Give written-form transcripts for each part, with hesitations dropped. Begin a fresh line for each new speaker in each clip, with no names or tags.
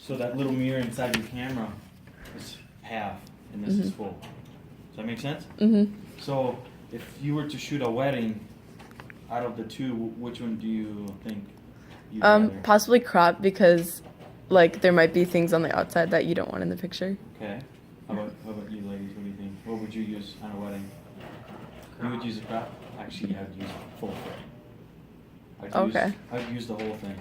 So that little mirror inside your camera is half, and this is full. Does that make sense?
Mm-hmm.
So if you were to shoot a wedding, out of the two, which one do you think you'd rather?
Possibly crop because, like, there might be things on the outside that you don't want in the picture.
Okay. How about you ladies? What do you think? What would you use on a wedding? You would use a crop? Actually, I would use full frame. I'd use the whole thing.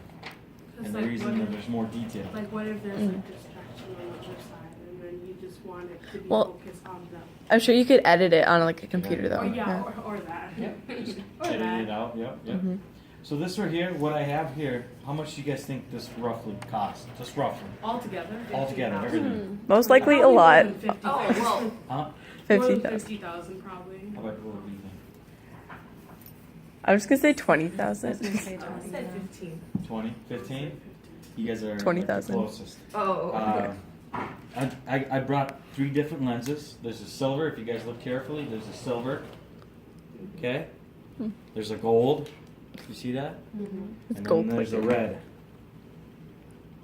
And the reason that there's more detail.
Like, what if there's like distraction on the other side, and then you just want it to be
Well,
focused on them?
I'm sure you could edit it on like a computer though.
Or yeah, or that.
Yep. Just
Or
edit
that.
it out. Yep. Yep.
Mm-hmm.
So this right here, what I have here, how much do you guys think this roughly costs? Just roughly.
Altogether.
Altogether,
50,000.
everything.
Most likely a
Probably more
lot.
than 50,000.
Oh, well.
Huh?
More than
50,000.
50,000 probably.
How about what do you think?
I was gonna say
I was
20,000.
gonna say
I
20.
said 15.
20? 15? You guys are
20,000.
like the closest.
Oh, okay.
I brought 3 different lenses. There's a silver, if you guys look carefully, there's a silver. Okay? There's a gold. You see that?
Mm-hmm.
And
gold
then there's a
plated.
red.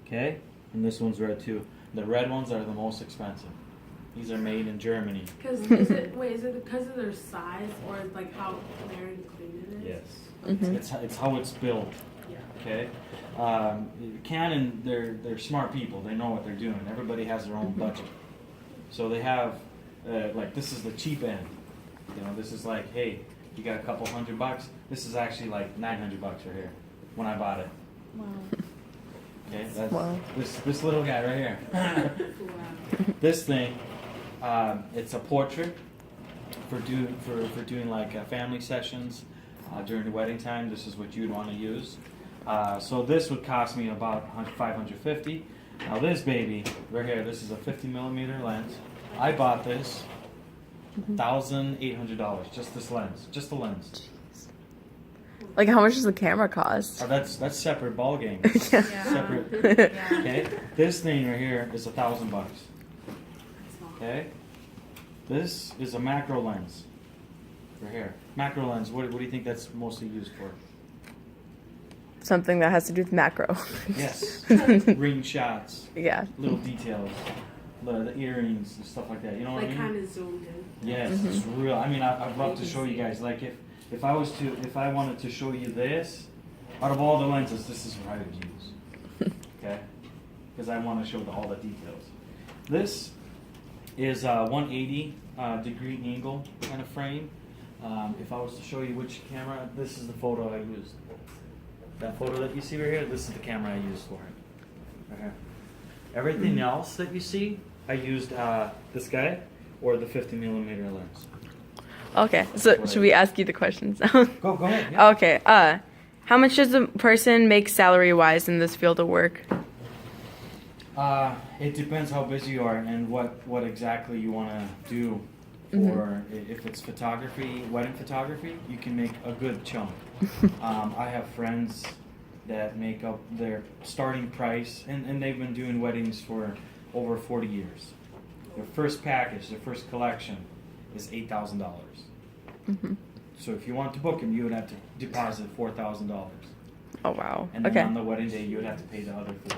Okay? And this one's red too. The red ones are the most expensive. These are made in Germany.
Because is it because of their size or like how clear and clean it is?
Yes.
Mhm.
It's how it's built.
Yeah.
Okay, Canon, they're smart people. They know what they're doing. Everybody has their own budget, so they have like this is the cheap end. You know, this is like, hey, you got a couple $100. This is actually like $900 right here when I bought it.
Wow.
Okay, that's
Wow.
this little guy right here.
Wow.
This thing, it's a portrait for doing like family sessions during the wedding time. This is what you'd want to use. So this would cost me about $550. Now this baby right here, this is a 50mm lens. I bought this $1,800. Just this lens, just the lens.
Like, how much does the camera cost?
Oh, that's separate ball game.
Yeah.
Separate.
Yeah.
Okay, this thing right here is $1,000.
That's all.
Okay, this is a macro lens. Right here, macro lens. What do you think that's mostly used for?
Something that has to do with macro.
Yes, ring shots,
Yeah.
little details, the earrings and stuff like that. You know what I
Like
mean?
kind of zoomed in.
Yes, it's real. I mean, I'd love to show you guys. Like if I wanted to show you this, out of all the lenses, this is what I would use. Okay, because I want to show all the details. This is a 180 degree angle kind of frame. If I was to show you which camera, this is the photo I used. That photo that you see right here, this is the camera I used for it. Right here. Everything else that you see, I used this guy or the 50mm lens.
Okay, so should we ask you the questions now?
Go ahead. Yeah.
Okay, how much does a person make salary-wise in this field of work?
It depends how busy you are and what exactly you want to do. Or if it's photography, wedding photography, you can make a good chunk. I have friends that make up their starting price, and they've been doing weddings for over 40 years. Their first package, their first collection is $8,000. So if you want to book them, you would have to deposit $4,000.
Oh, wow.
And then
Okay.
on the wedding day, you would have to pay the other $4,000.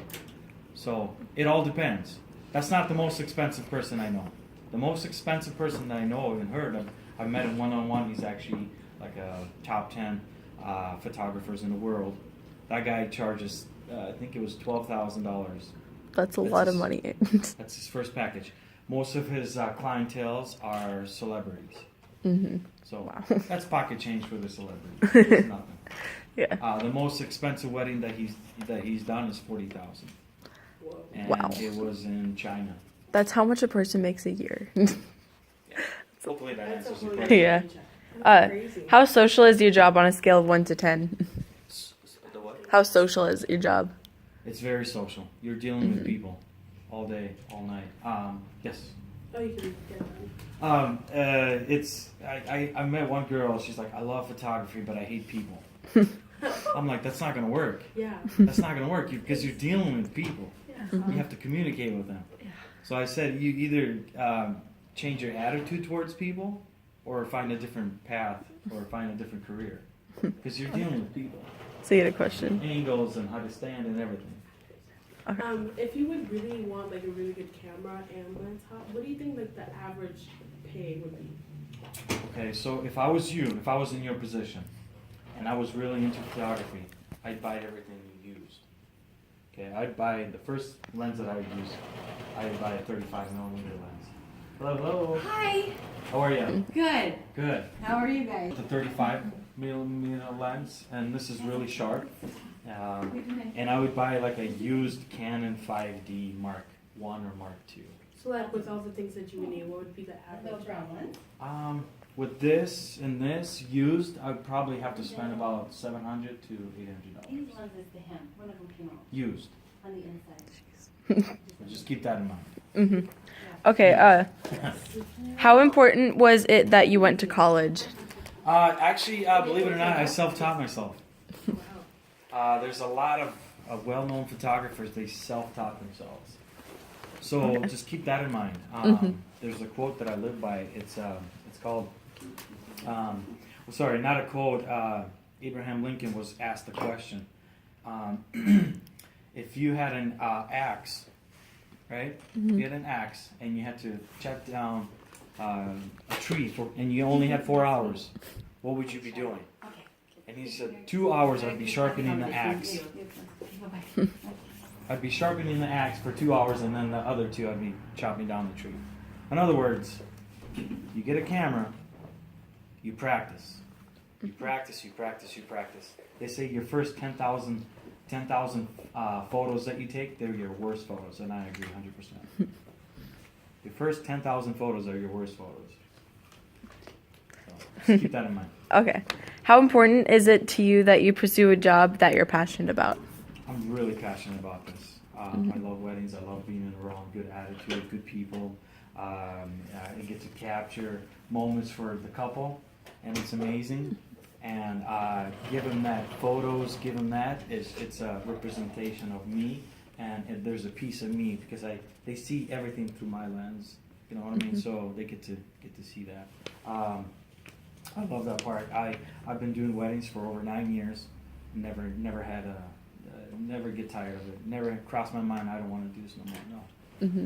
So it all depends. That's not the most expensive person I know. The most expensive person that I know and heard of, I've met him one-on-one. He's actually like a top 10 photographers in the world. That guy charges, I think it was $12,000.
That's a lot of money.
That's his first package. Most of his clientels are celebrities.
Mm-hmm.
So
Wow.
that's pocket change for the celebrity. It's nothing.
Yeah.
The most expensive wedding that he's done is $40,000, and
Wow.
it was in China.
That's how much a person makes a year.
Hopefully that
That's a
answers your
whole
question.
Yeah.
That's crazy.
How social is your job on a scale of 1 to 10?
The what?
How social is your job?
It's very social. You're dealing with people all day, all night. Yes.
Oh, you can get one.
I met one girl. She's like, I love photography, but I hate people. I'm like, that's not gonna work.
Yeah.
That's not gonna work because you're dealing with people.
Yeah.
You have to communicate with them.
Yeah.
So I said, you either change your attitude towards people, or find a different path, or find a different career, because you're dealing with people,
So you had a question.
angles and how to stand and everything.
If you would really want like a really good camera and lens, what do you think like the average pay would be?
Okay, so if I was you, if I was in your position, and I was really into photography, I'd buy everything you used. Okay, I'd buy the first lens that I would use. I'd buy a 35mm lens. Hello.
Hi.
How are you?
Good.
Good.
How are you guys?
The 35mm lens, and this is really sharp. And I would buy like a used Canon 5D Mark I or Mark II.
So like with all the things that you would need, what would be the average?
brown one.
With this and this used, I'd probably have to spend about $700 to $800.
These ones is the hem. One of them came out
Used.
on the inside.
So just keep that in mind.
Mm-hmm. Okay. How important was it that you went to college?
Actually, believe it or not, I self-taught myself.
Wow.
There's a lot of well-known photographers, they self-taught themselves. So just keep that in mind. There's a quote that I live by. It's called, sorry, not a quote. Abraham Lincoln was asked the question. If you had an axe, right? If you had an axe and you had to chop down a tree and you only had 4 hours, what would you be doing? And he said, 2 hours I'd be sharpening the axe. I'd be sharpening the axe for 2 hours, and then the other 2 I'd be chopping down the tree. In other words, you get a camera, you practice. You practice, you practice, you practice. They say your first 10,000 photos that you take, they're your worst photos, and I agree 100%. Your first 10,000 photos are your worst photos. So just keep that in mind.
Okay. How important is it to you that you pursue a job that you're passionate about?
I'm really passionate about this. I love weddings. I love being around good attitude, good people. I get to capture moments for the couple, and it's amazing. And give them that photos, give them that. It's a representation of me, and there's a piece of me because they see everything through my lens. You know what I mean? So they get to see that. I love that part. I've been doing weddings for over 9 years. Never had never get tired of it. Never crossed my mind. I don't want to do this no more. No,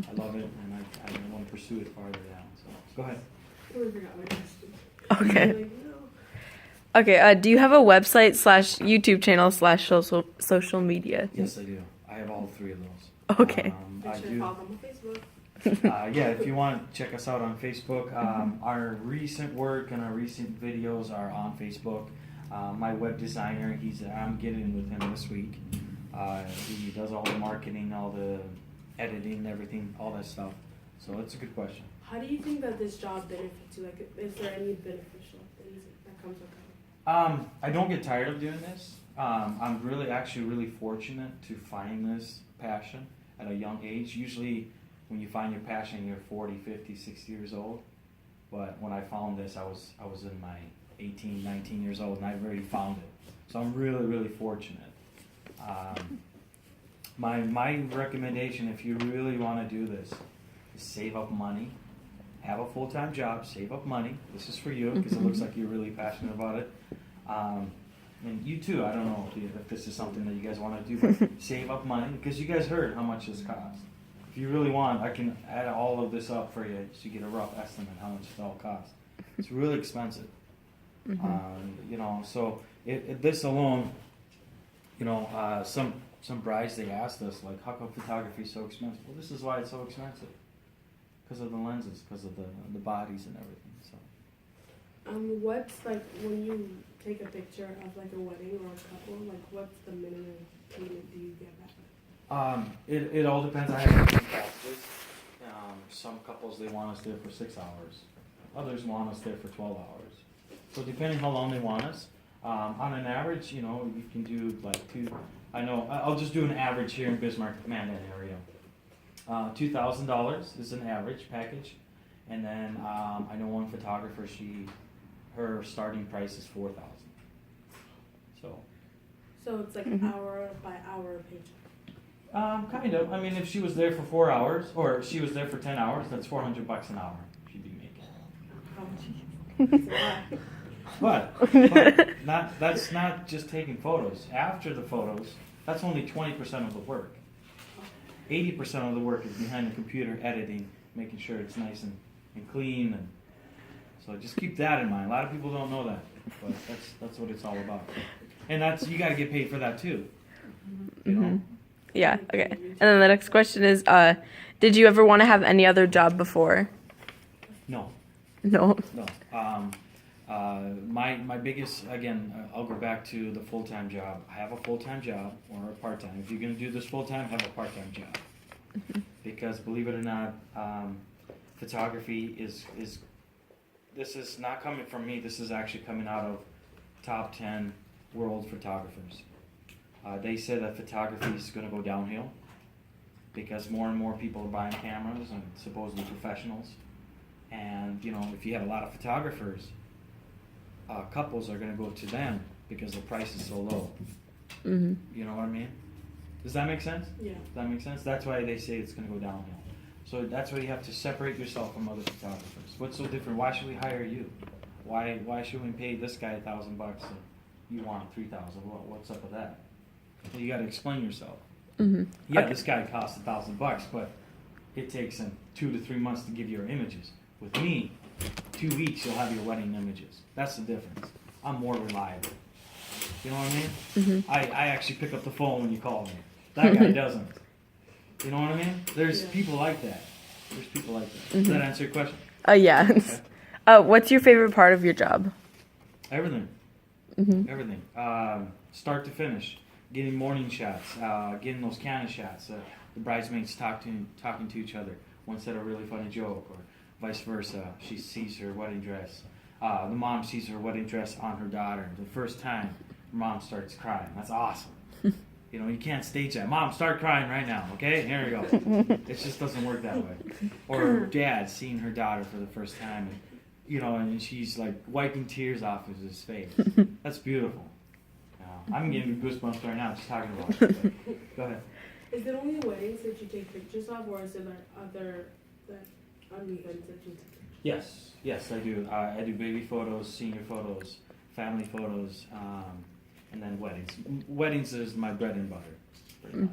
I love it, and I want to pursue it farther down. So go ahead.
I forgot my question.
Okay.
Like, no.
Okay. Do you have a website / YouTube channel / social media?
Yes, I do. I have all 3 of those.
Okay.
Make
I
sure to
do.
follow them on Facebook.
Yeah, if you want to check us out on Facebook, our recent work and our recent videos are on Facebook. My web designer, I'm getting with him this week. He does all the marketing, all the editing, everything, all that stuff. So it's a good question.
How do you think that this job benefits you? Like, is there any beneficial things that comes with it?
I don't get tired of doing this. I'm really fortunate to find this passion at a young age. Usually when you find your passion, you're 40, 50, 60 years old. But when I found this, I was in my 18, 19 years old, and I've already found it. So I'm really fortunate. My recommendation, if you really want to do this, is save up money, have a full-time job, save up money. This is for you because it looks like you're really passionate about it. And you too, I don't know if this is something that you guys want to do, but save up money because you guys heard how much this costs. If you really want, I can add all of this up for you so you get a rough estimate how much it all costs. It's really expensive. You know, so this alone, you know, some brides, they asked us, like, how come photography is so expensive? Well, this is why it's so expensive. Because of the lenses, because of the bodies and everything. So.
What's, like, when you take a picture of, like, a wedding or a couple, like, what's the minimum payment do you get back?
It all depends. I have different packages. Some couples, they want us there for 6 hours. Others want us there for 12 hours. So depending how long they want us, on an average, you know, you can do like I'll just do an average here in Bismarck, Mandan area. $2,000 is an average package. And then I know one photographer, her starting price is $4,000.
So it's like hour by hour paycheck.
Kind of. I mean, if she was there for 4 hours, or she was there for 10 hours, that's $400 an hour she'd be making. But that's not just taking photos. After the photos, that's only 20% of the work. 80% of the work is behind the computer editing, making sure it's nice and clean. And so just keep that in mind. A lot of people don't know that, but that's what it's all about. And you got to get paid for that too. You know?
Yeah. Okay. And then the next question is, did you ever want to have any other job before?
No.
No.
No. My biggest, again, I'll go back to the full-time job. I have a full-time job or a part-time. If you're going to do this full-time, have a part-time job. Because believe it or not, photography is, this is not coming from me. This is actually coming out of top 10 world photographers. They say that photography is going to go downhill because more and more people are buying cameras and supposedly professionals. And, you know, if you have a lot of photographers, couples are going to go to them because the price is so low.
Mm-hmm.
You know what I mean? Does that make sense?
Yeah.
Does that make sense? That's why they say it's going to go downhill. So that's why you have to separate yourself from other photographers. What's so different? Why should we hire you? Why should we pay this guy $1,000 and you want $3,000? What's up with that? You got to explain yourself.
Mm-hmm.
Yeah,
Okay.
this guy costs $1,000, but it takes him 2 to 3 months to give you your images. With me, 2 weeks you'll have your wedding images. That's the difference. I'm more reliable. You know what I mean?
Mm-hmm.
I actually pick up the phone when you call me. That guy doesn't. You know what I mean? There's people like that. There's people like that. Does that answer your question?
Yeah.
Okay.
What's your favorite part of your job?
Everything.
Mm-hmm.
Everything. Start to finish. Getting morning shots. Getting those Canon shots. The bridesmaids talking to each other. One said a really funny joke, or vice versa. She sees her wedding dress. The mom sees her wedding dress on her daughter. The first time, her mom starts crying. That's awesome. You know, you can't stage that. Mom, start crying right now, okay? Here we go. It just doesn't work that way. Or dad seeing her daughter for the first time, and you know, and she's like wiping tears off of his face. That's beautiful. I'm getting goosebumps right now just talking about it. But go ahead.
Is it only weddings that you take pictures of, or is it like other events that you take pictures?
Yes, I do. I do baby photos, senior photos, family photos, and then weddings. Weddings is my bread and butter, pretty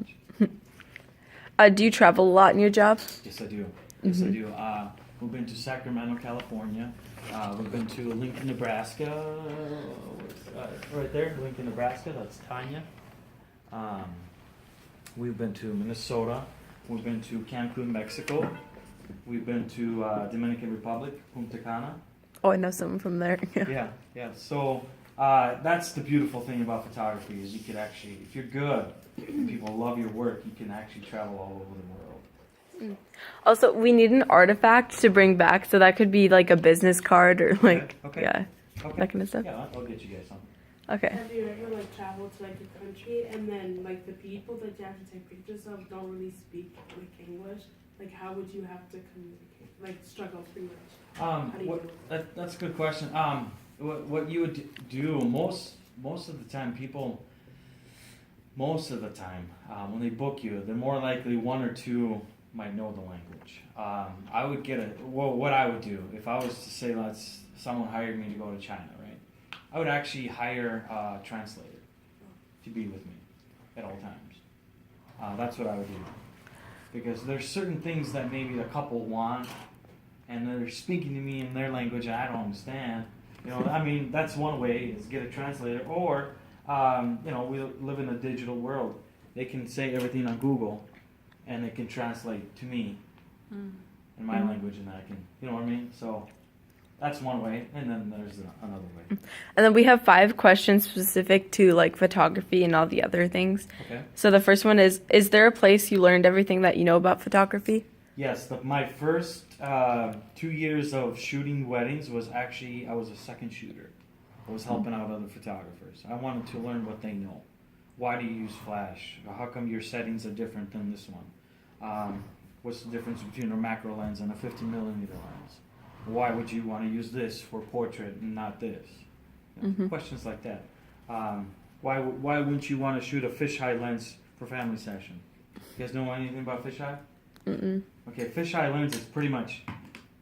much.
Do you travel a lot in your job?
Yes, I do. Yes, I do. We've been to Sacramento, California. We've been to Lincoln, Nebraska. Right there, Lincoln, Nebraska. That's Tanya. We've been to Minnesota. We've been to Cancun, Mexico. We've been to Dominican Republic, Punta Cana.
Oh, I know someone from there.
Yeah. So that's the beautiful thing about photography is you could actually, if you're good and people love your work, you can actually travel all over the world.
Also, we need an artifact to bring back, so that could be like a business card or like,
Okay.
yeah,
Okay.
that kind of stuff.
Yeah, I'll get you guys something.
Okay.
Have you ever like traveled to like a country and then like the people that you have to take pictures of don't really speak like English? Like how would you have to communicate? Like struggle pretty much. How do you do it?
That's a good question. What you would do most of the time, people, when they book you, they're more likely one or two might know the language. I would get what I would do if I was to say someone hired me to go to China, right? I would actually hire a translator to be with me at all times. That's what I would do. Because there's certain things that maybe the couple want, and they're speaking to me in their language and I don't understand. You know, I mean, that's one way is get a translator. Or, you know, we live in a digital world. They can say everything on Google, and it can translate to me in my language, and I can, you know what I mean? So that's one way, and then there's another way.
And then we have 5 questions specific to like photography and all the other things.
Okay.
So the first one is there a place you learned everything that you know about photography?
Yes, my first 2 years of shooting weddings was actually, I was a second shooter. I was helping out other photographers. I wanted to learn what they know. Why do you use flash? How come your settings are different than this one? What's the difference between a macro lens and a 50mm lens? Why would you want to use this for portrait and not this? You know, questions like that. Why wouldn't you want to shoot a fisheye lens for family session? You guys know anything about fisheye?
Mm-mm.
Okay, fisheye lens is pretty much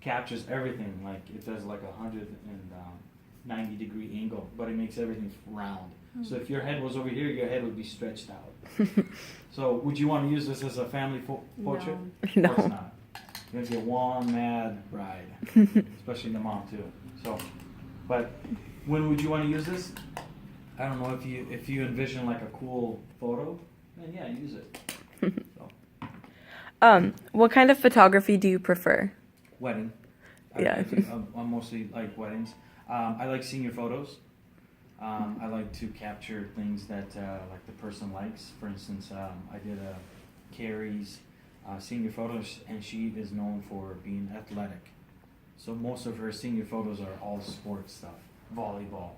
captures everything. Like it does like 190 degree angle, but it makes everything round. So if your head was over here, your head would be stretched out. So would you want to use this as a family portrait?
No.
Of course not. You're gonna get one mad bride, especially the mom too. So, but when would you want to use this? I don't know, if you envision like a cool photo, then yeah, use it. So,
What kind of photography do you prefer?
wedding.
Yeah.
I'm mostly like weddings. I like senior photos. I like to capture things that like the person likes. For instance, I did Carrie's senior photos, and she is known for being athletic. So most of her senior photos are all sports stuff, volleyball,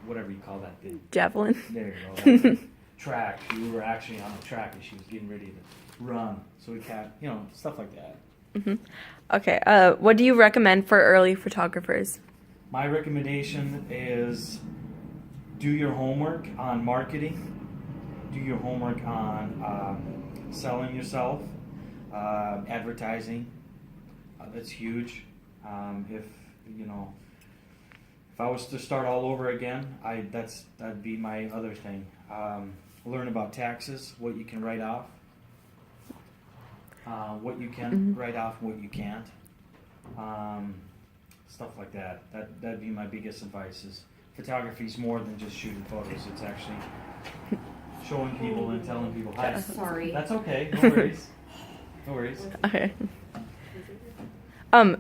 whatever you call that thing.
Javelin.
There you go. Track. We were actually on a track, and she was getting ready to run. So we kept, stuff like that.
Okay. What do you recommend for early photographers?
My recommendation is do your homework on marketing, do your homework on selling yourself, advertising. That's huge. If I was to start all over again, that'd be my other thing. Learn about taxes, what you can write off, what you can write off, what you can't. Stuff like that. That'd be my biggest advice. Is photography's more than just shooting photos. It's actually showing people and telling people, "Hi."
Sorry.
That's okay. No worries. No worries.
Okay.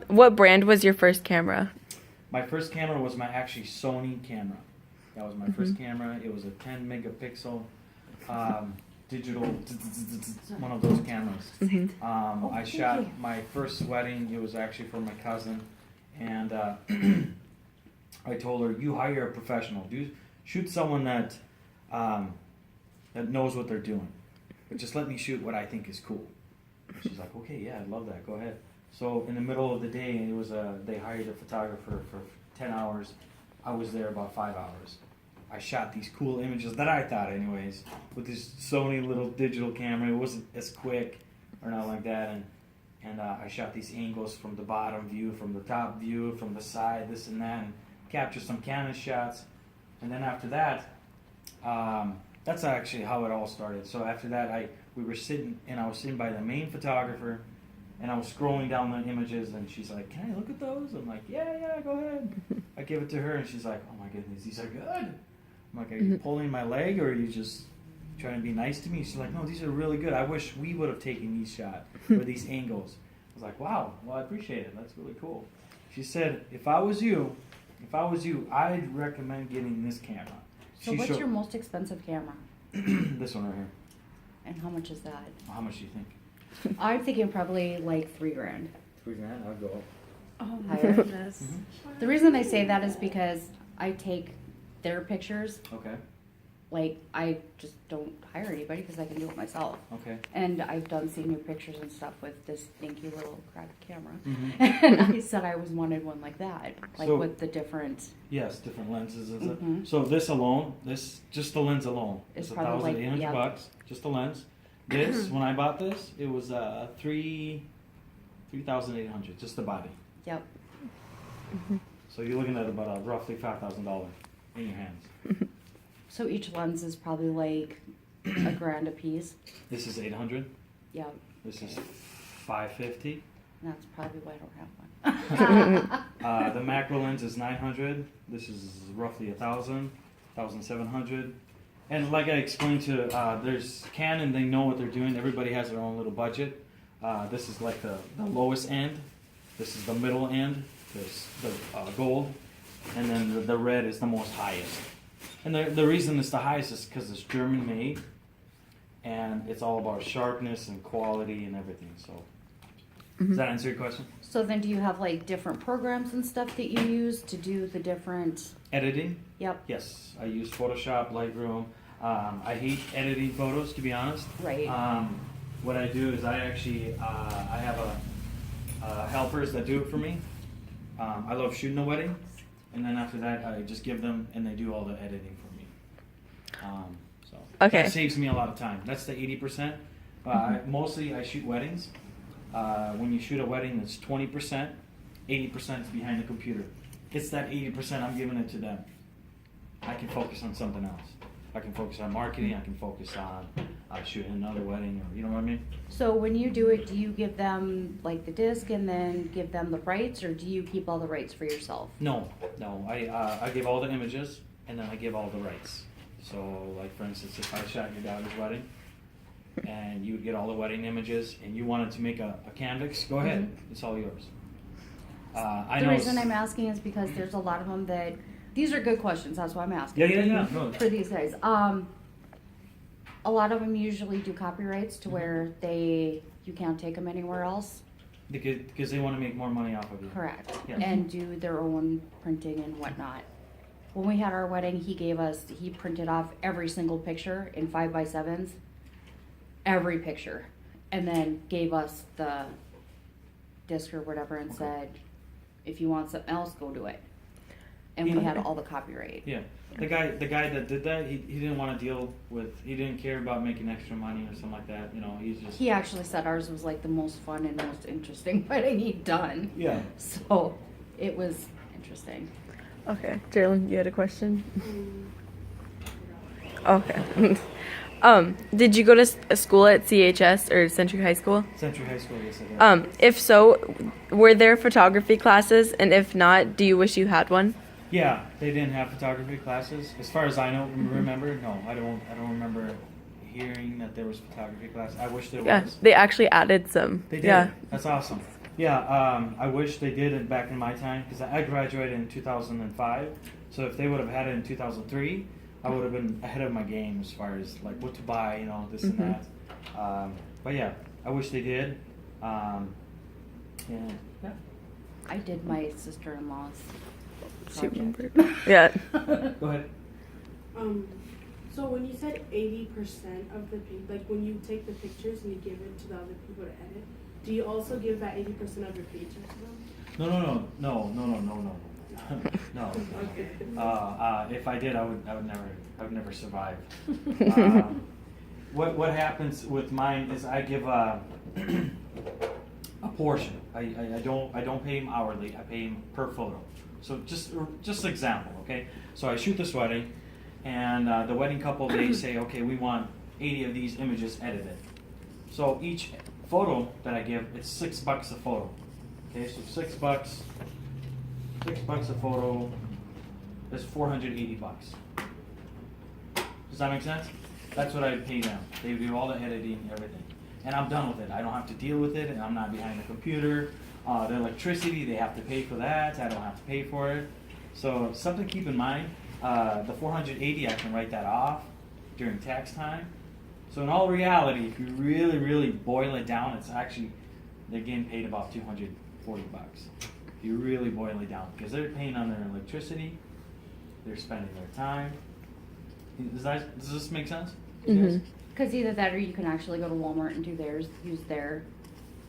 What brand was your first camera?
My first camera was my actually Sony camera. That was my first camera. It was a 10 megapixel digital, one of those cameras. I shot my first wedding. It was actually for my cousin. And I told her, you hire a professional. Shoot someone that knows what they're doing. But just let me shoot what I think is cool. And she's like, okay, yeah, I'd love that. Go ahead. So in the middle of the day, they hired a photographer for 10 hours. I was there about 5 hours. I shot these cool images that I thought anyways, with this Sony little digital camera. It wasn't as quick or not like that. And I shot these angles from the bottom view, from the top view, from the side, this and that, and captured some Canon shots. And then after that, that's actually how it all started. So after that, I was sitting by the main photographer, and I was scrolling down the images, and she's like, "Can I look at those?" I'm like, "Yeah, go ahead." I give it to her, and she's like, "Oh my goodness, these are good." I'm like, "Are you pulling my leg, or are you just trying to be nice to me?" She's like, "No, these are really good. I wish we would have taken these shots or these angles." I was like, "Wow, well, I appreciate it. That's really cool." She said, "If I was you, I'd recommend getting this camera."
So what's your most expensive camera?
This one right here.
And how much is that?
How much do you think?
I'm thinking probably like $3,000.
$3,000. I'll go up.
Oh
Higher.
goodness.
The reason I say that is because I take their pictures.
Okay.
Like, I just don't hire anybody because I can do it myself.
Okay.
And I've done senior pictures and stuff with this dinky little crappy camera.
Mm-hmm.
And I said I was wanted one like that, like
So-
with the different.
Yes, different lenses. Is it?
Mhm.
So this alone, just the lens alone,
It's
is
probably like-
$1,800
yeah.
bucks. Just the lens. This, when I bought this, it was $3,800. Just the body.
Yep.
So you're looking at about roughly $5,000 in your hands.
So each lens is probably like $1,000 a piece.
This is 800.
Yep.
This is 550.
That's probably why I don't have one.
The macro lens is 900. This is roughly 1,000, 1,700. And like I explained to, there's Canon. They know what they're doing. Everybody has their own little budget. This is like the lowest end. This is the middle end. This the gold, and then the red is the most highest. And the reason it's the highest is because it's German made, and it's all about sharpness and quality and everything. So, does that answer your question?
So then do you have like different programs and stuff that you use to do the different?
Editing?
Yep.
Yes, I use Photoshop, Lightroom. I hate editing photos, to be honest.
Right.
What I do is I actually I have helpers that do it for me. I love shooting a wedding, and then after that I just give them, and they do all the editing for me. So
Okay.
that saves me a lot of time. That's the 80%. Mostly I shoot weddings. When you shoot a wedding, it's 20%. 80% is behind the computer. It's that 80% I'm giving it to them. I can focus on something else. I can focus on marketing. I can focus on shooting another wedding, or you know what I mean.
So when you do it, do you give them like the disc and then give them the rights, or do you keep all the rights for yourself?
No. I give all the images and then I give all the rights. So, like for instance, if I shot your daughter's wedding and you would get all the wedding images and you wanted to make a canvas, go ahead. It's all yours. I
The
know.
reason I'm asking is because there's a lot of them that, these are good questions, that's why I'm asking.
Yeah. No.
For these guys. A lot of them usually do copyrights to where you can't take them anywhere else.
Because they want to make more money off of you.
Correct.
Yeah.
And do their own printing and whatnot. When we had our wedding, he printed off every single picture in 5x7s. Every picture. And then gave us the disc or whatever and said, if you want something else, go do it. And we had all the copyright.
Yeah. The guy that did that, he didn't want to deal with, he didn't care about making extra money or something like that. You know, he's just.
He actually said ours was like the most fun and most interesting wedding he'd done.
Yeah.
So it was interesting.
Okay, Jalen, you had a question?
Um,
Okay. Did you go to a school at CHS or Century High School?
Century High School, yes I did.
If so, were there photography classes? And if not, do you wish you had one?
Yeah, they didn't have photography classes. As far as I know, remember? No, I don't remember hearing that there was photography class. I wish there
Yeah,
was.
they actually added some.
They did.
Yeah.
That's awesome. Yeah, I wish they did it back in my time because I graduated in 2005. So if they would have had it in 2003, I would have been ahead of my game as far as like what to buy, you know, this and that. But yeah, I wish they did. And yeah.
I did my sister-in-law's
Shoot,
project.
Yeah.
Go ahead.
So when you said 80% of the like when you take the pictures and you give it to the other people to edit, do you also give that 80% of your paycheck to them?
No. No.
Okay.
If I did, I would never survive. What happens with mine is I give a portion. I don't pay him hourly. I pay him per photo. So just example, okay? So I shoot this wedding, and the wedding couple they say, okay, we want 80 of these images edited. So each photo that I give, it's $6 a photo. Okay, so $6 a photo is $480. Does that make sense? That's what I pay them. They do all the editing, everything, and I'm done with it. I don't have to deal with it, and I'm not behind the computer. The electricity, they have to pay for that. I don't have to pay for it. So something to keep in mind. The $480, I can write that off during tax time. So in all reality, if you really, really boil it down, it's actually they're getting paid about $240. If you really boil it down, because they're paying on their electricity, they're spending their time. Does this make sense?
Mhm.
Because either that or you can actually go to Walmart and do theirs, use their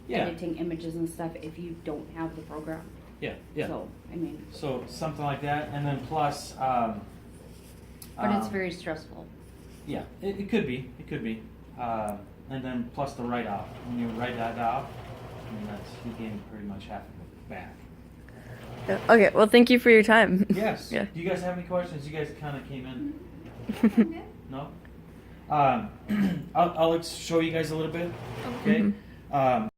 Yeah.
editing images and stuff if you don't have the program.
Yeah.
So, I mean,
So something like that, and then plus.
but it's very stressful.
Yeah, it could be. It could be. And then plus the write-off. When you write that off, I mean, you gain pretty much half of it back.
Yeah. Okay, well, thank you for your time.
Yes.
Yeah.
Do you guys have any questions? You guys kind of came in. No? I'll show you guys a little bit. Okay.